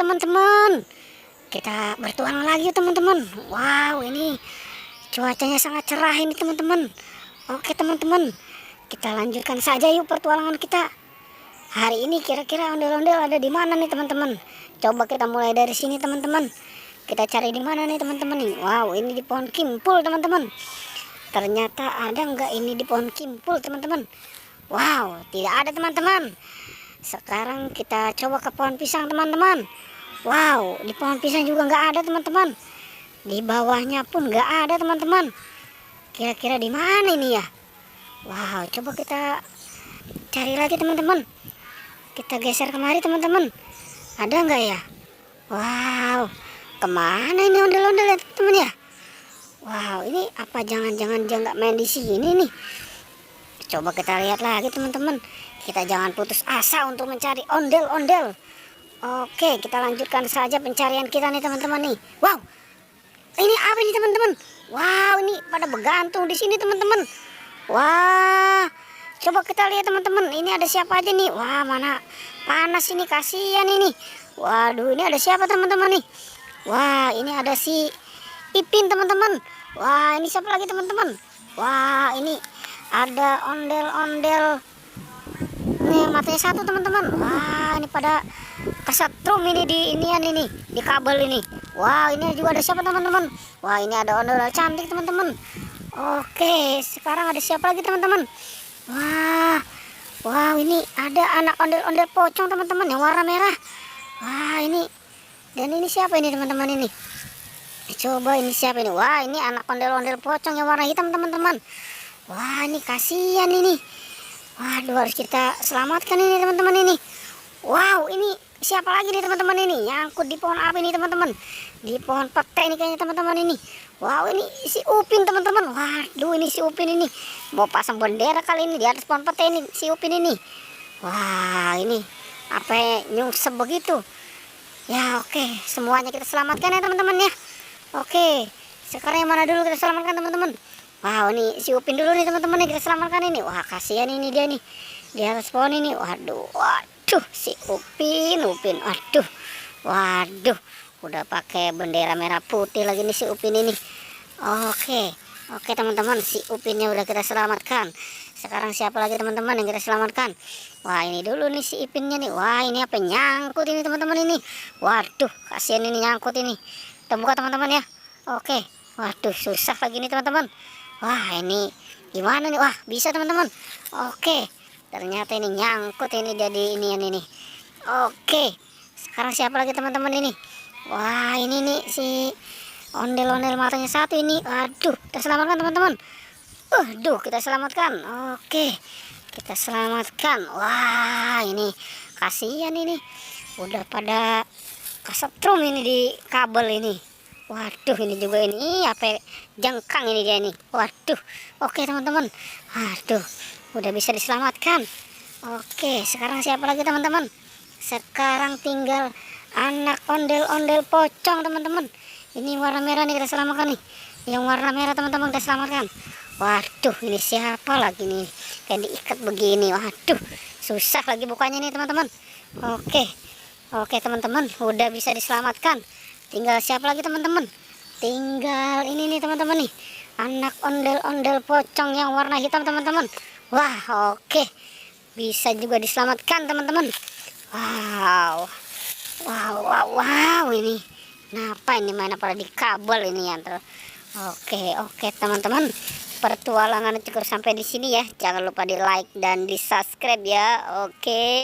teman-teman, kita bertualang lagi teman-teman. Wow, ini cuacanya sangat cerah ini teman-teman. Oke teman-teman, kita lanjutkan saja yuk pertualangan kita. Hari ini kira-kira ondel-ondel ada di mana nih teman-teman? Coba kita mulai dari sini teman-teman. Kita cari di mana nih teman-teman nih? Wow, ini di pohon kimpul teman-teman. Ternyata ada nggak ini di pohon kimpul teman-teman? Wow, tidak ada teman-teman. Sekarang kita coba ke pohon pisang teman-teman. Wow, di pohon pisang juga nggak ada teman-teman. Di bawahnya pun nggak ada teman-teman. Kira-kira di mana ini ya? Wow, coba kita cari lagi teman-teman. Kita geser kemari teman-teman. Ada nggak ya? Wow, kemana ini ondel-ondel ya teman-teman ya? Wow, ini apa jangan-jangan dia nggak main di sini nih? Coba kita lihat lagi teman-teman. Kita jangan putus asa untuk mencari ondel-ondel. Oke, kita lanjutkan saja pencarian kita nih teman-teman nih. Wow, ini apa nih teman-teman? Wow, ini pada bergantung di sini teman-teman. Wah, coba kita lihat teman-teman. Ini ada siapa aja nih? Wah, mana panas ini, kasihan ini. Waduh, ini ada siapa teman-teman nih? Wah, ini ada si Ipin teman-teman. Wah, ini siapa lagi teman-teman? Wah, ini ada ondel-ondel. Nih matanya satu teman-teman. Wah, ini pada kesetrum ini di inian ini, di kabel ini. Wah, ini juga ada siapa teman-teman? Wah, ini ada ondel-ondel cantik teman-teman. Oke, sekarang ada siapa lagi teman-teman? Wah, wow, ini ada anak ondel-ondel pocong teman-teman yang warna merah. Wah, ini dan ini siapa ini teman-teman ini? Coba ini siapa ini? Wah, ini anak ondel-ondel pocong yang warna hitam teman-teman. Wah, ini kasihan ini. Waduh, harus kita selamatkan ini teman-teman ini. Wow, ini siapa lagi nih teman-teman ini? Nyangkut di pohon apa ini teman-teman? Di pohon pete ini kayaknya teman-teman ini. Wow, ini si Upin teman-teman. Waduh, ini si Upin ini mau pasang bendera kali ini di atas pohon pete ini si Upin ini. Wah, ini apa nyungsep begitu? Ya oke, semuanya kita selamatkan ya teman-teman ya. Oke, sekarang yang mana dulu kita selamatkan teman-teman? Wow, ini si Upin dulu nih teman-teman, kita selamatkan ini. Wah, kasihan ini dia nih di atas pohon ini. Waduh, si Upin. Waduh, udah pakai bendera merah putih lagi nih si Upin ini. Oke teman-teman, si Upinnya udah kita selamatkan. Sekarang siapa lagi teman-teman yang kita selamatkan? Wah, ini dulu nih si Ipinnya nih. Wah, ini apa nyangkut ini teman-teman ini. Waduh, kasihan ini nyangkut ini. Kita buka teman-teman ya. Oke, waduh, susah lagi nih teman-teman. Wah, ini gimana nih? Wah, bisa teman-teman. Oke, ternyata ini nyangkut ini jadi ini. Oke, sekarang siapa lagi teman-teman ini? Wah, ini nih si ondel-ondel matanya satu ini. Aduh, kita selamatkan teman-teman. Aduh, kita selamatkan. Oke, kita selamatkan. Wah, ini kasihan ini. Udah pada kesetrum ini di kabel ini. Waduh, ini juga ini apa jengkang ini dia ini. Waduh, oke teman-teman. Aduh, udah bisa diselamatkan. Oke, sekarang siapa lagi teman-teman? Sekarang tinggal anak ondel-ondel pocong teman-teman. Ini warna merah nih kita selamatkan nih. Yang warna merah teman-teman kita selamatkan. Waduh, ini siapa lagi nih? Kayak diikat begini. Waduh, susah lagi bukanya nih teman-teman. Oke teman-teman, udah bisa diselamatkan. Tinggal siapa lagi teman-teman? Tinggal ini nih teman-teman nih. Anak ondel-ondel pocong yang warna hitam teman-teman. Wah, oke. Bisa juga diselamatkan teman-teman. Wow, ini. Kenapa ini mana pada di kabel ini ya? Oke teman-teman. Pertualangan cukup sampai di sini ya. Jangan lupa di like dan di subscribe ya. Oke.